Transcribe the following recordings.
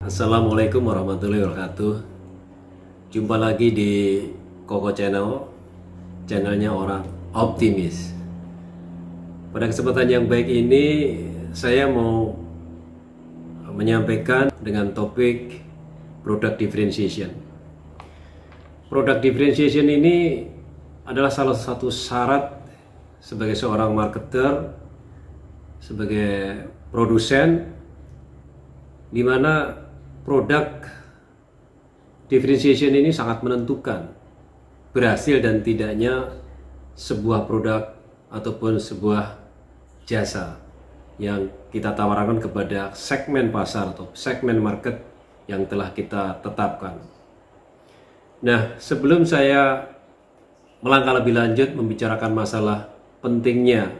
Assalamualaikum warahmatullahi wabarakatuh. Jumpa lagi di Koko Channel, channelnya orang optimis. Pada kesempatan yang baik ini, saya mau menyampaikan dengan topik product differentiation. Product differentiation ini adalah salah satu syarat sebagai seorang marketer, sebagai produsen, di mana produk differentiation ini sangat menentukan berhasil dan tidaknya sebuah produk ataupun sebuah jasa yang kita tawarkan kepada segmen pasar atau segmen market yang telah kita tetapkan. Nah, sebelum saya melangkah lebih lanjut membicarakan masalah pentingnya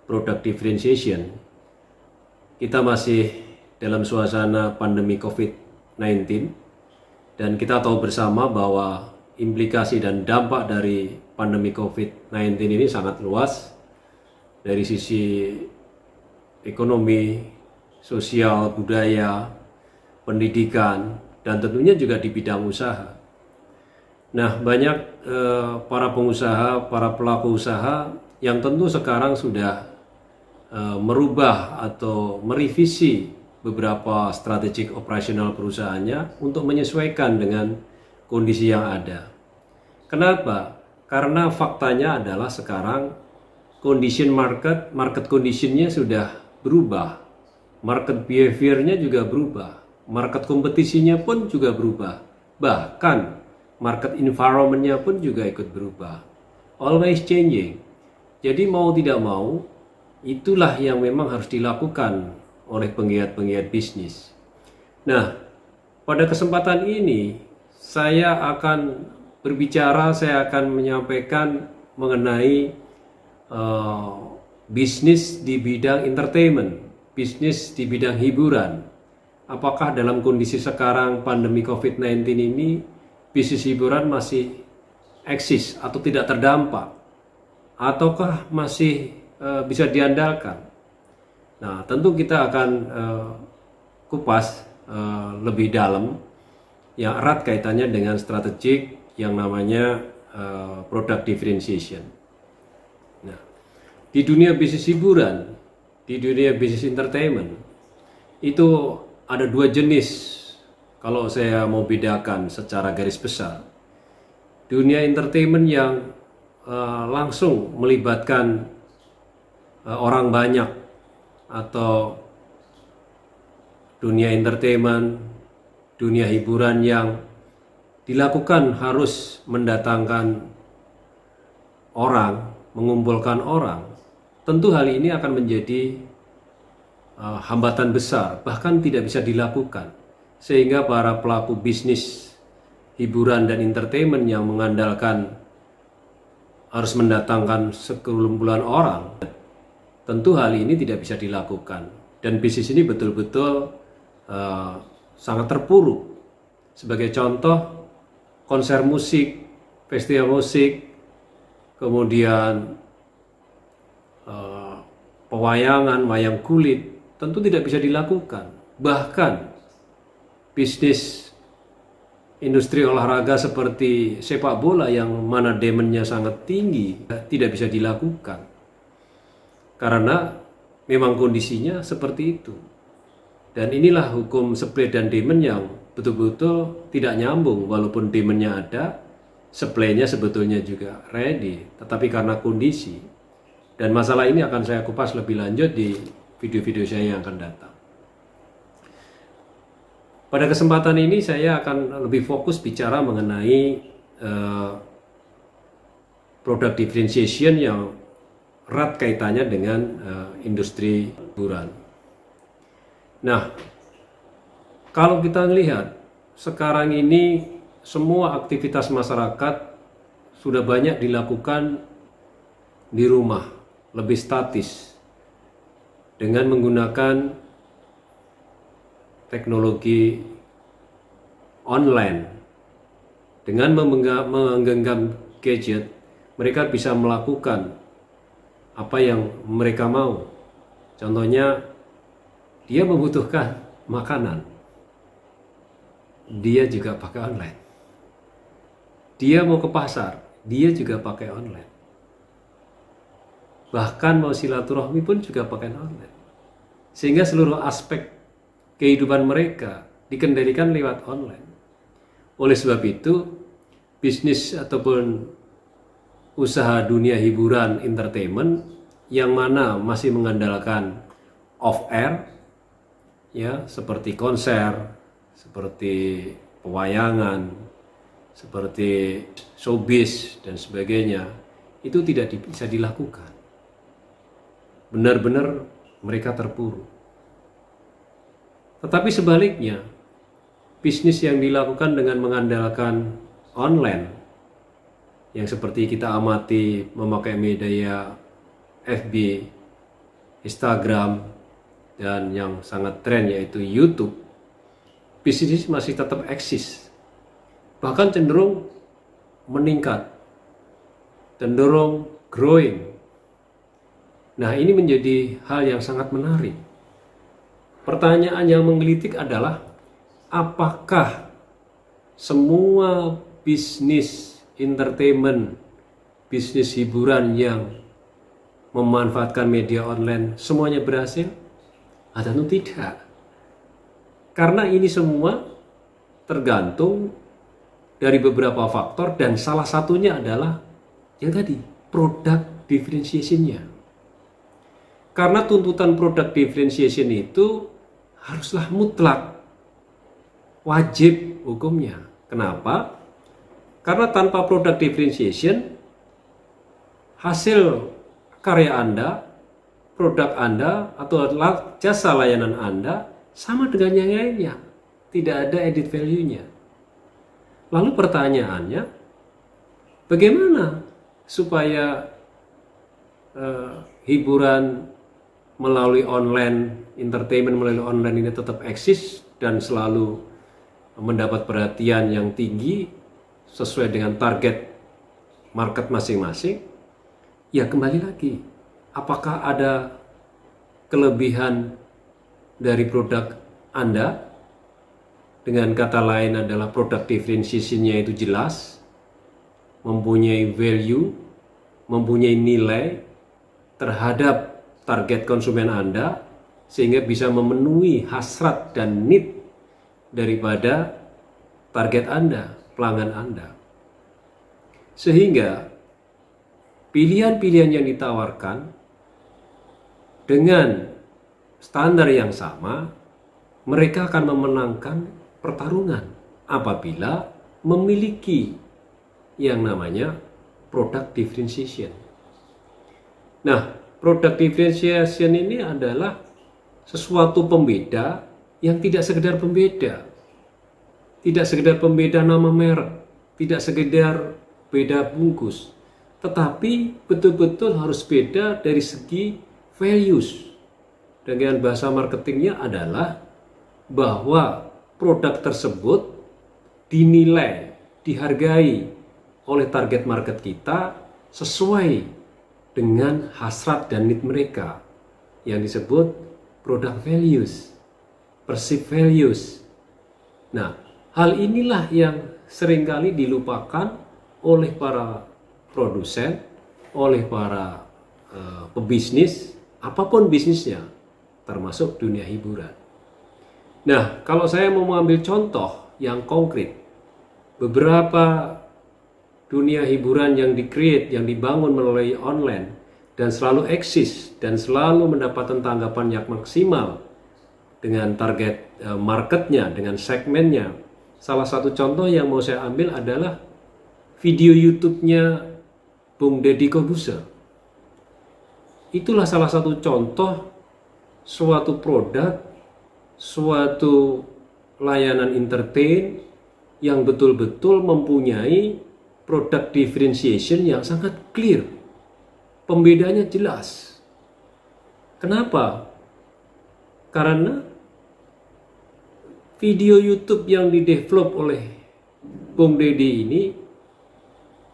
product differentiation, kita masih dalam suasana pandemi COVID-19 dan kita tahu bersama bahwa implikasi dan dampak dari pandemi COVID-19 ini sangat luas dari sisi ekonomi, sosial, budaya, pendidikan, dan tentunya juga di bidang usaha. Nah, banyak para pengusaha, para pelaku usaha yang tentu sekarang sudah merubah atau merevisi beberapa strategik operasional perusahaannya untuk menyesuaikan dengan kondisi yang ada. Kenapa? Karena faktanya adalah sekarang condition market conditionnya sudah berubah, market behaviornya juga berubah, market kompetisinya pun juga berubah, bahkan market environmentnya pun juga ikut berubah, always changing. Jadi mau tidak mau, itulah yang memang harus dilakukan oleh penggiat-penggiat bisnis. Nah, pada kesempatan ini saya akan berbicara, saya akan menyampaikan mengenai bisnis di bidang entertainment, bisnis di bidang hiburan. Apakah dalam kondisi sekarang pandemi COVID-19 ini bisnis hiburan masih eksis atau tidak terdampak, ataukah masih bisa diandalkan? Nah, tentu kita akan kupas lebih dalam yang erat kaitannya dengan strategik yang namanya product differentiation. Nah, di dunia bisnis hiburan, di dunia bisnis entertainment, itu ada dua jenis kalau saya mau bedakan secara garis besar. Dunia entertainment yang langsung melibatkan orang banyak, atau dunia entertainment, dunia hiburan yang dilakukan harus mendatangkan orang, mengumpulkan orang, tentu hal ini akan menjadi hambatan besar, bahkan tidak bisa dilakukan, sehingga para pelaku bisnis hiburan dan entertainment yang mengandalkan harus mendatangkan sekelumpulan orang, tentu hal ini tidak bisa dilakukan, dan bisnis ini betul-betul sangat terpuruk. Sebagai contoh, konser musik, festival musik, kemudian pewayangan, wayang kulit, tentu tidak bisa dilakukan. Bahkan bisnis industri olahraga seperti sepak bola yang mana demandnya sangat tinggi tidak bisa dilakukan, karena memang kondisinya seperti itu. Dan inilah hukum supply dan demand yang betul-betul tidak nyambung. Walaupun demandnya ada, supply-nya sebetulnya juga ready, tetapi karena kondisi. Dan masalah ini akan saya kupas lebih lanjut di video-video saya yang akan datang. Pada kesempatan ini saya akan lebih fokus bicara mengenai product differentiation yang erat kaitannya dengan industri hiburan. Nah, kalau kita lihat sekarang ini semua aktivitas masyarakat sudah banyak dilakukan di rumah, lebih statis, dengan menggunakan teknologi online. Dengan menggenggam gadget, mereka bisa melakukan apa yang mereka mau. Contohnya, dia membutuhkan makanan. dia juga pakai online. Dia mau ke pasar, dia juga pakai online. Bahkan mau silaturahmi pun juga pakai online. Sehingga seluruh aspek kehidupan mereka dikendalikan lewat online. Oleh sebab itu, bisnis ataupun usaha dunia hiburan entertainment yang mana masih mengandalkan off air, ya, seperti konser, seperti pewayangan, seperti showbiz dan sebagainya, itu tidak bisa dilakukan. Benar-benar mereka terpuruk. Tetapi sebaliknya, bisnis yang dilakukan dengan mengandalkan online, yang seperti kita amati memakai media FB, Instagram, dan yang sangat tren yaitu YouTube, bisnis masih tetap eksis, bahkan cenderung meningkat, cenderung growing. Nah, ini menjadi hal yang sangat menarik. Pertanyaan yang menggelitik adalah, apakah semua bisnis entertainment, bisnis hiburan yang memanfaatkan media online semuanya berhasil? Atau tidak? Karena ini semua tergantung dari beberapa faktor, dan salah satunya adalah yang tadi, product differentiation-nya. Karena tuntutan product differentiation itu haruslah mutlak, wajib hukumnya. Kenapa? Karena tanpa product differentiation, hasil karya Anda, produk Anda, atau jasa layanan Anda sama dengan yang lainnya, tidak ada added value-nya. Lalu pertanyaannya, bagaimana supaya hiburan melalui online, entertainment melalui online ini tetap eksis dan selalu mendapat perhatian yang tinggi sesuai dengan target market masing-masing? Ya, kembali lagi, apakah ada kelebihan dari produk Anda? Dengan kata lain adalah product differentiation-nya itu jelas, mempunyai value, mempunyai nilai terhadap target konsumen Anda, sehingga bisa memenuhi hasrat dan need daripada target Anda, pelanggan Anda. Sehingga pilihan-pilihan yang ditawarkan dengan standar yang sama, mereka akan memenangkan pertarungan apabila memiliki yang namanya product differentiation. Nah, product differentiation ini adalah sesuatu pembeda yang tidak sekedar pembeda. Tidak sekedar pembeda nama merek, tidak sekedar beda bungkus, tetapi betul-betul harus beda dari segi values. Dengan bahasa marketingnya adalah bahwa produk tersebut dinilai, dihargai oleh target market kita sesuai dengan hasrat dan need mereka, yang disebut product values, perceived values. Nah, hal inilah yang seringkali dilupakan oleh para produsen, oleh para pebisnis, apapun bisnisnya, termasuk dunia hiburan. Nah, kalau saya mau mengambil contoh yang konkret, beberapa dunia hiburan yang di-create, yang dibangun melalui online, dan selalu eksis, dan selalu mendapatkan tanggapan yang maksimal dengan target marketnya, dengan segmennya. Salah satu contoh yang mau saya ambil adalah video YouTube-nya Bung Deddy Corbuzier. Itulah salah satu contoh suatu produk, suatu layanan entertain yang betul-betul mempunyai product differentiation yang sangat clear. Pembedanya jelas. Kenapa? Karena video YouTube yang didevelop oleh Bung Deddy ini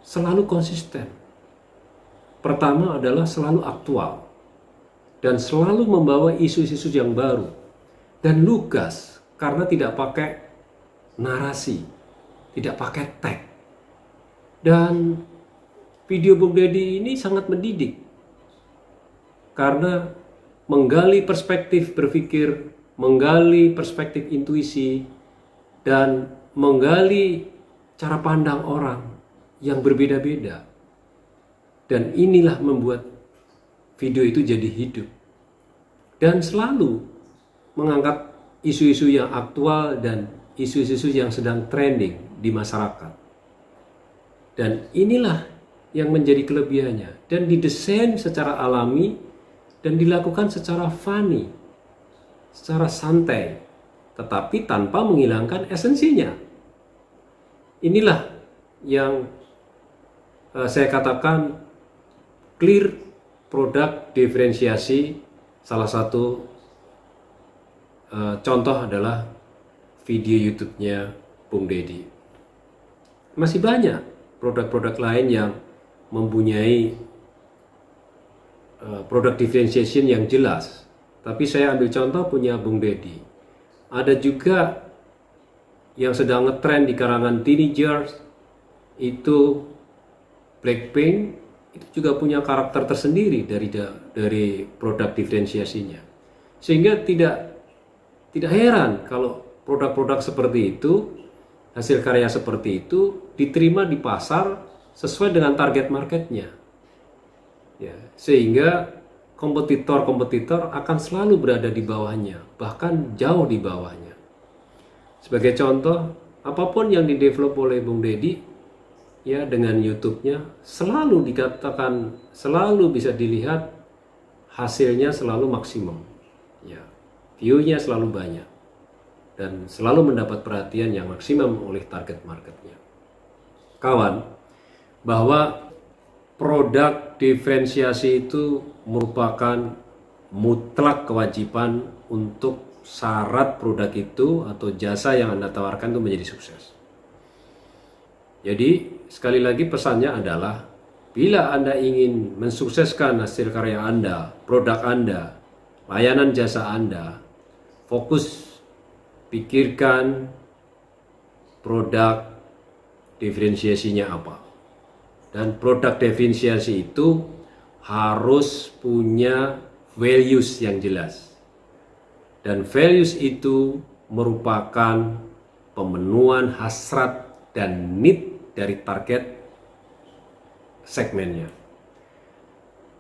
selalu konsisten. Pertama adalah selalu aktual dan selalu membawa isu-isu yang baru dan lugas, karena tidak pakai narasi, tidak pakai tag. Dan video Bung Deddy ini sangat mendidik karena menggali perspektif berpikir, menggali perspektif intuisi, dan menggali cara pandang orang yang berbeda-beda. Dan inilah membuat video itu jadi hidup. Dan selalu mengangkat isu-isu yang aktual dan isu-isu yang sedang trending di masyarakat. Dan inilah yang menjadi kelebihannya. Dan didesain secara alami dan dilakukan secara funny, secara santai, tetapi tanpa menghilangkan esensinya. Inilah yang saya katakan clear produk diferensiasi. Salah satu contoh adalah video YouTube-nya Bung Deddy. Masih banyak produk-produk lain yang mempunyai produk differentiation yang jelas, tapi saya ambil contoh punya Bung Deddy. Ada juga yang sedang ngetrend di kalangan teenagers, itu Blackpink, itu juga punya karakter tersendiri dari produk diferensiasinya. Sehingga tidak heran kalau produk-produk seperti itu, hasil karya seperti itu diterima di pasar sesuai dengan target marketnya. Ya, sehingga kompetitor-kompetitor akan selalu berada di bawahnya, bahkan jauh di bawahnya. Sebagai contoh, apapun yang didevelop oleh Bung Deddy, ya dengan YouTube-nya selalu dikatakan, selalu bisa dilihat hasilnya selalu maksimum. Ya, view-nya selalu banyak dan selalu mendapat perhatian yang maksimum oleh target marketnya. Kawan, bahwa produk diferensiasi itu merupakan mutlak kewajiban untuk syarat produk itu atau jasa yang Anda tawarkan itu menjadi sukses. Jadi sekali lagi pesannya adalah, bila Anda ingin mensukseskan hasil karya Anda, produk Anda, layanan jasa Anda, fokus pikirkan produk diferensiasinya apa. Dan produk diferensiasi itu harus punya values yang jelas. Dan values itu merupakan pemenuhan hasrat dan need dari target segmennya.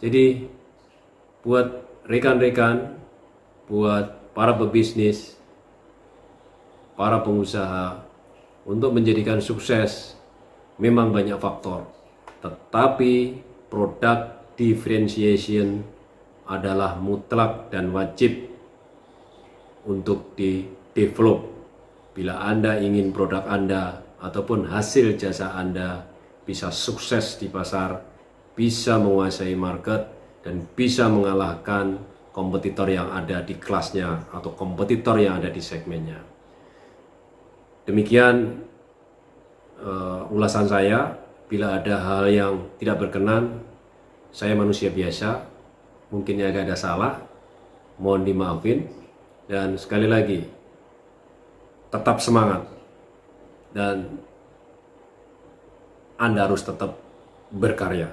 Jadi buat rekan-rekan, buat para pebisnis, para pengusaha, untuk menjadikan sukses memang banyak faktor. Tetapi produk differentiation adalah mutlak dan wajib untuk di-develop. Bila Anda ingin produk Anda ataupun hasil jasa Anda bisa sukses di pasar, bisa menguasai market, dan bisa mengalahkan kompetitor yang ada di kelasnya atau kompetitor yang ada di segmennya. Demikian ulasan saya. Bila ada hal yang tidak berkenan, saya manusia biasa, mungkin agak ada salah, mohon dimaafin. Dan sekali lagi, tetap semangat dan Anda harus tetap berkarya.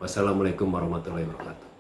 Wassalamualaikum warahmatullahi wabarakatuh.